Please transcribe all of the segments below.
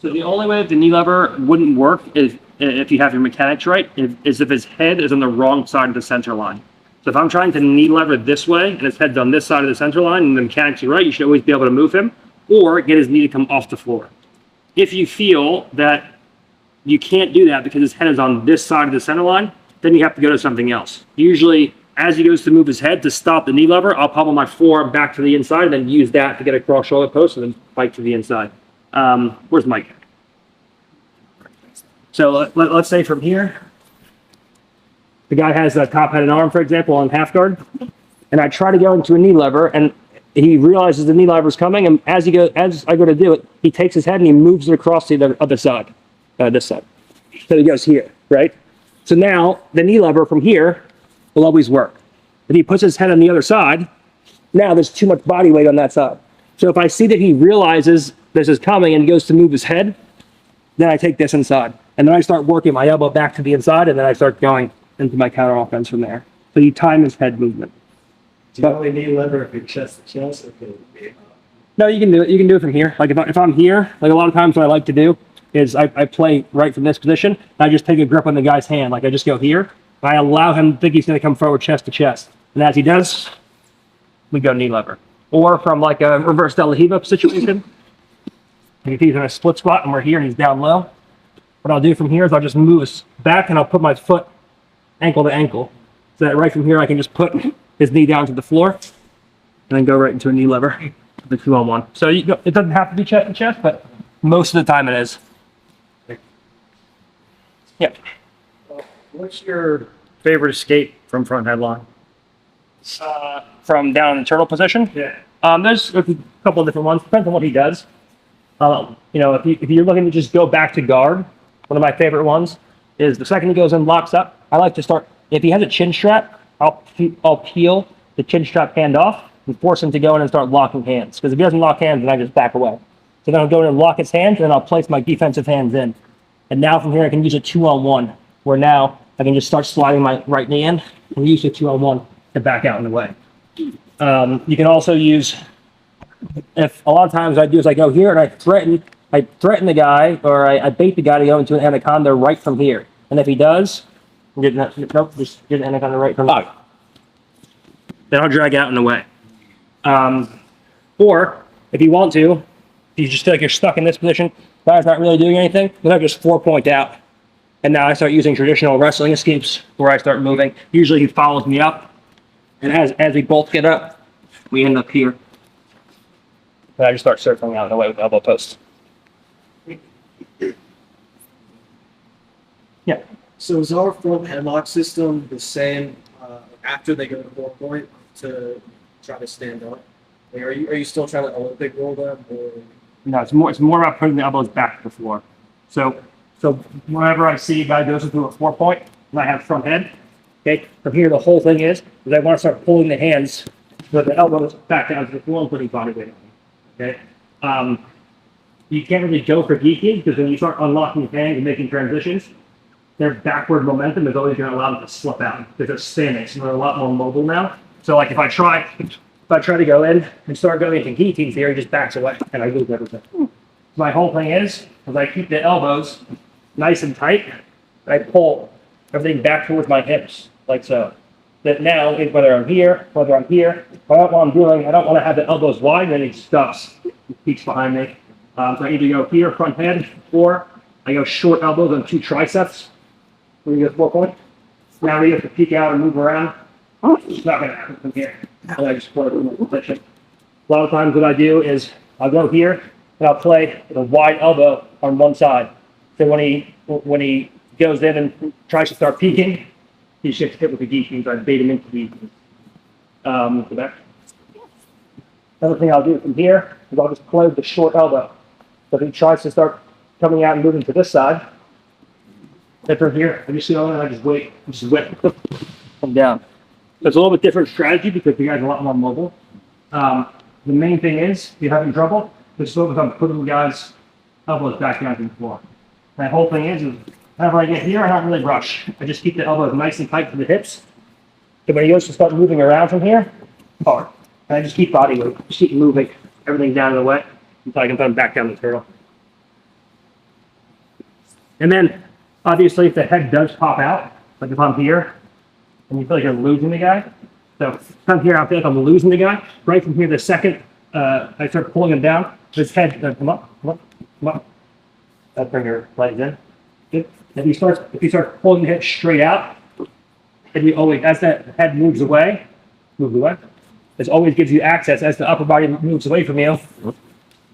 So the only way that the knee lever wouldn't work is if you have your mechanics right, is if his head is on the wrong side of the center line. So if I'm trying to knee lever this way and his head's on this side of the center line and the mechanics are right, you should always be able to move him or get his knee to come off the floor. If you feel that you can't do that because his head is on this side of the center line, then you have to go to something else. Usually, as he goes to move his head to stop the knee lever, I'll pummel my forearm back to the inside and then use that to get across shoulder post and then fight to the inside. Where's Mike? So let's say from here, the guy has a top-headed arm, for example, on half guard, and I try to go into a knee lever, and he realizes the knee lever is coming, and as I go to do it, he takes his head and he moves it across to the other side, this side. So he goes here, right? So now the knee lever from here will always work. If he puts his head on the other side, now there's too much body weight on that side. So if I see that he realizes this is coming and goes to move his head, then I take this inside. And then I start working my elbow back to the inside, and then I start going into my counter offense from there. So you time his head movement. Do you only knee lever if you're chest to chest? Or no, you can do it. You can do it from here. Like if I'm here, like a lot of times what I like to do is I play right from this position, and I just take a grip on the guy's hand. Like I just go here, and I allow him to think he's going to come forward chest to chest. And as he does, we go knee lever. Or from like a reverse De La Riva situation, if he's in a split squat and we're here and he's down low, what I'll do from here is I'll just move us back and I'll put my foot ankle to ankle. So that right from here I can just put his knee down to the floor and then go right into a knee lever, the 2-on-1. So it doesn't have to be chest to chest, but most of the time it is. Yeah. What's your favorite escape from front headlock? From down in the turtle position? Yeah. There's a couple of different ones. Depends on what he does. If you're looking to just go back to guard, one of my favorite ones is the second he goes and locks up. I like to start, if he has a chin strap, I'll peel the chin strap hand off and force him to go in and start locking hands. Because if he doesn't lock hands, then I just back away. So then I'll go in and lock his hands, and then I'll place my defensive hands in. And now from here, I can use a 2-on-1, where now I can just start sliding my right knee in and use the 2-on-1 to back out in the way. You can also use, if a lot of times I do is I go here and I threaten the guy, or I bait the guy to go into an anaconda right from here. And if he does, just get an anaconda right from here. Then I'll drag out in the way. Or if you want to, if you just feel like you're stuck in this position, guy's not really doing anything, then I just 4-point out. And now I start using traditional wrestling escapes where I start moving. Usually he follows me up. And as we both get up, we end up here. And I just start circling out in the way with the elbow post. Yeah. So is our front headlock system the same after they go to 4-point to try to stand up? Like, are you still trying to Olympic roll them, or? No, it's more about putting the elbows back to the floor. So whenever I see a guy goes into a 4-point and I have front head, okay, from here the whole thing is I want to start pulling the hands so the elbows back down to the floor and putting body weight on. Okay. You can't really go for geeking because when you start unlocking hands and making transitions, their backward momentum is always going to allow them to slip out. They're just standing, so they're a lot more mobile now. So like if I try to go in and start going into guillotines here, he just backs away and I lose everything. My whole thing is I keep the elbows nice and tight, and I pull everything back towards my hips, like so. That now, whether I'm here, what I'm doing, I don't want to have the elbows wide and then he stuffs, he peeks behind me. So I either go here, front head, or I go short elbows on 2 triceps. When you go 4-point. Now we have to peek out and move around. It's not going to happen from here. And I just put it in my position. A lot of times what I do is I'll go here and I'll play with a wide elbow on one side. So when he goes in and tries to start peeking, he shifts hip with the guillotines. I bait him into the go back. Another thing I'll do from here is I'll just play with the short elbow. So if he tries to start coming out and moving to this side, then from here, I just go in and I just wait, come down. So it's a little bit different strategy because the guy's a lot more mobile. The main thing is, if you're having trouble, just focus on putting the guy's elbows back down to the floor. My whole thing is whenever I get here, I don't really rush. I just keep the elbows nice and tight to the hips. So when he goes to start moving around from here, hard. And I just keep body weight, just keep moving everything down in the way until I can put him back down the turtle. And then, obviously, if the head does pop out, like if I'm here, and you feel like you're losing the guy, so if I'm here, I feel like I'm losing the guy. Right from here, the second I start pulling him down, his head, come up, come up, come up. That's bring your legs in. Good. If he starts pulling the head straight out, and you always, as that head moves away, this always gives you access as the upper body moves away from you.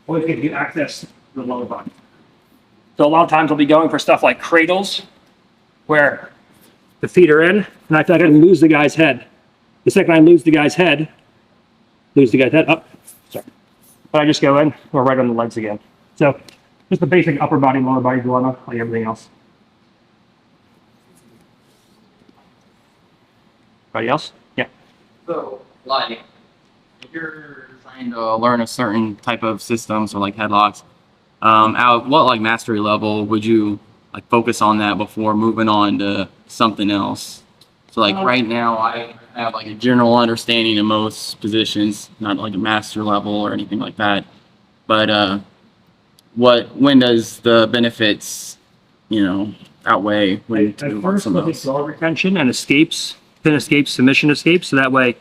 Always gives you access to the lower body. So a lot of times I'll be going for stuff like cradles, where the feet are in, and I feel like I lose the guy's head. The second I lose the guy's head, up. Sorry. But I just go in, or right on the legs again. So just the basic upper body, lower body dilemma, like everything else. Anybody else? Yeah. So, like, if you're trying to learn a certain type of system, so like headlocks, at what like mastery level would you like focus on that before moving on to something else? So like right now, I have like a general understanding of most positions, not like a master level or anything like that. But when does the benefits, outweigh when to At move on to first, something look at else? guard retention and escapes, pin escapes, submission escapes. So that way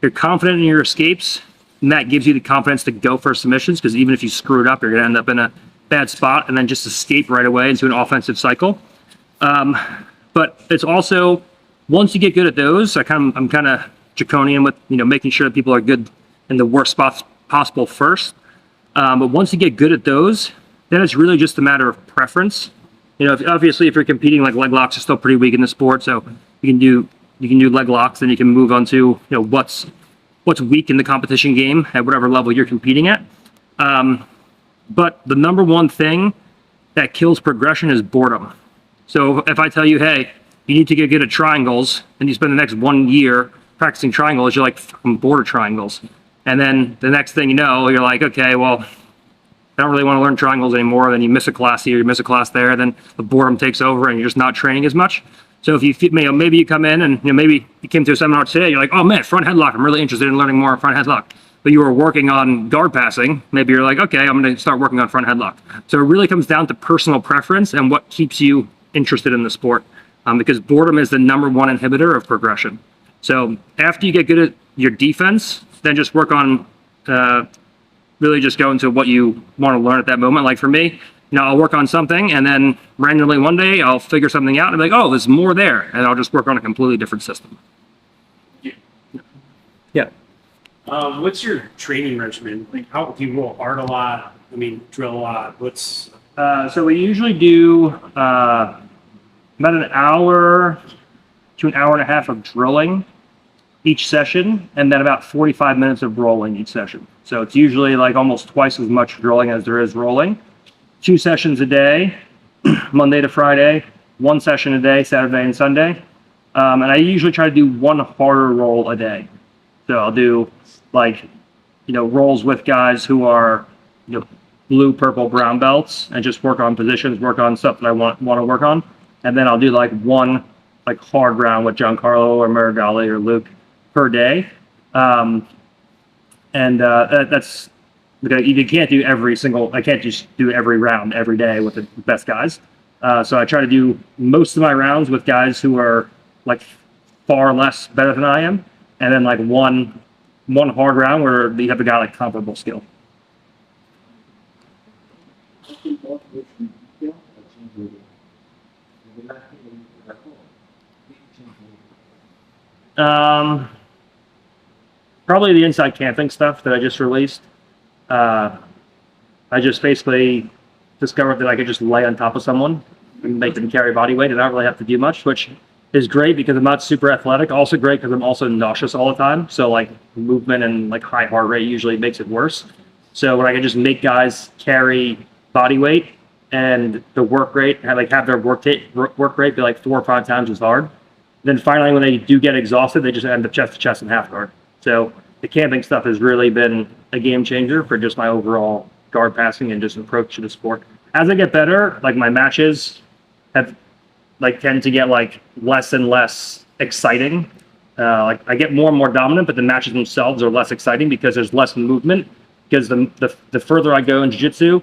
you're confident in your escapes, and that gives you the confidence to go for submissions, because even if you screw it up, you're going to end up in a bad spot and then just escape right away into an offensive cycle. But it's also, once you get good at those, I'm kind of draconian with, making sure that people are good in the worst spots possible first. But once you get good at those, then it's really just a matter of preference. Obviously, if you're competing, like leg locks are still pretty weak in the sport, so you can do leg locks, then you can move on to what's weak in the competition game at whatever level you're competing at. But the number one thing that kills progression is boredom. So if I tell you, hey, you need to get good at triangles, and you spend the next 1 year practicing triangles, you're like, I'm bored of triangles. And then the next thing you know, you're like, okay, well, I don't really want to learn triangles anymore. Then you miss a class here, you miss a class there, then the boredom takes over and you're just not training as much. So if maybe you come in and maybe you came to a seminar today, you're like, oh man, front headlock, I'm really interested in learning more front headlock. But you were working on guard passing, maybe you're like, okay, I'm going to start working on front headlock. So it really comes down to personal preference and what keeps you interested in the sport, because boredom is the number one inhibitor of progression. So after you get good at your defense, then just work on really just go into what you want to learn at that moment. Like for me, I'll work on something, and then randomly one day I'll figure something out and be like, oh, there's more there, and I'll just work on a completely different system. Yeah. What's your training regimen? Like, how do you roll hard a lot? Drill a lot. What's So we usually do about an hour to an hour and a half of drilling each session, and then about 45 minutes of rolling each session. So it's usually like almost twice as much drilling as there is rolling. 2 sessions a day, Monday to Friday, 1 session a day, Saturday and Sunday. And I usually try to do 1 harder roll a day. So I'll do rolls with guys who are, blue, purple, brown belts, and just work on positions, work on stuff that I want to work on. And then I'll do 1 hard round with Giancarlo or Marigali or Luke per day. That's, you can't do I can't just do every round every day with the best guys. So I try to do most of my rounds with guys who are far less better than I am. And then one hard round where you have a guy comparable skill. Probably the inside camping stuff that I just released. I just basically discovered that I could just lay on top of someone and make them carry body weight and not really have to do much, which is great because I'm not super athletic. Also great because I'm also nauseous all the time. So movement and high heart rate usually makes it worse. So when I can just make guys carry body weight and the work rate, have their work rate be 4 or 5 times as hard, then finally when they do get exhausted, they just end up chest to chest and half guard. So the camping stuff has really been a game changer for just my overall guard passing and just approach to the sport. As I get better, my matches have tend to get less and less exciting. I get more and more dominant, but the matches themselves are less exciting because there's less movement. Because the further I go in jiu-jitsu,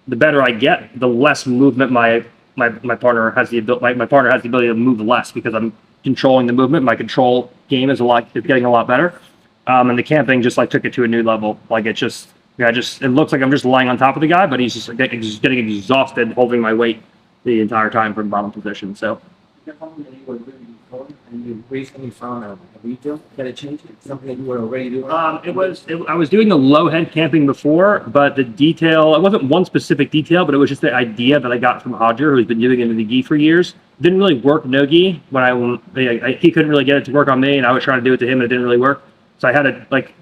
the better I get, the less movement my my partner has the ability, my partner has the ability to move less because I'm controlling the movement. My control game is getting a lot better. And the camping just like took it to a new level. Like it looks like I'm just lying on top of the guy, but he's just getting exhausted holding my weight the entire time from bottom position. So. And you recently found a video that it changed it? Something that you were already doing? I was doing the low head camping before, but the detail, it wasn't one specific detail, but it was just the idea that I got from Hodger, who's been doing it in the gi for years. Didn't really work no gi when he couldn't really get it to work on me, and I was trying to do it to him, and it didn't really work. So I had to like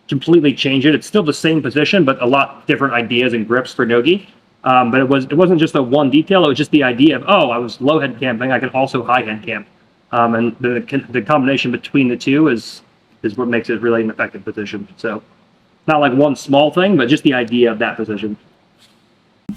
completely change it. It's still the same position, but a lot different ideas and grips for no gi. But it wasn't just the one detail. It was just the idea of, I was low head camping. I can also high head camp. And the combination between the two is what makes it really an effective position. So not like one small thing, but just the idea of that position.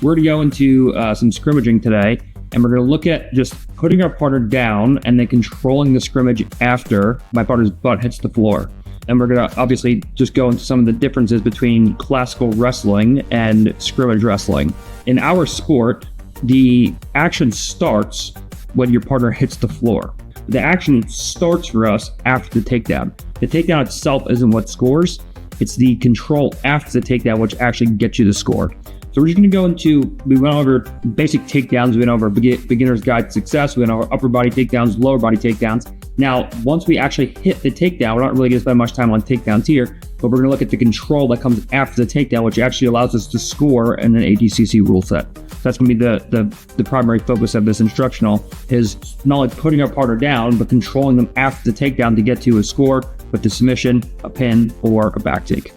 We're going to go into some scrimmaging today, and we're going to look at just putting our partner down and then controlling the scrimmage after my partner's butt hits the floor. And we're going to obviously just go into some of the differences between classical wrestling and scrimmage wrestling. In our sport, the action starts when your partner hits the floor. The action starts for us after the takedown. The takedown itself isn't what scores. It's the control after the takedown which actually gets you the score. So we're just going to go into, we went over basic takedowns, we went over beginner's guide to success, we went over upper body takedowns, lower body takedowns. Now, once we actually hit the takedown, we're not really going to spend much time on takedowns here, but we're going to look at the control that comes after the takedown, which actually allows us to score in an ADCC rule set. So that's going to be the primary focus of this instructional, is not only putting our partner down, but controlling them after the takedown to get to a score with the submission, a pin, or a back take.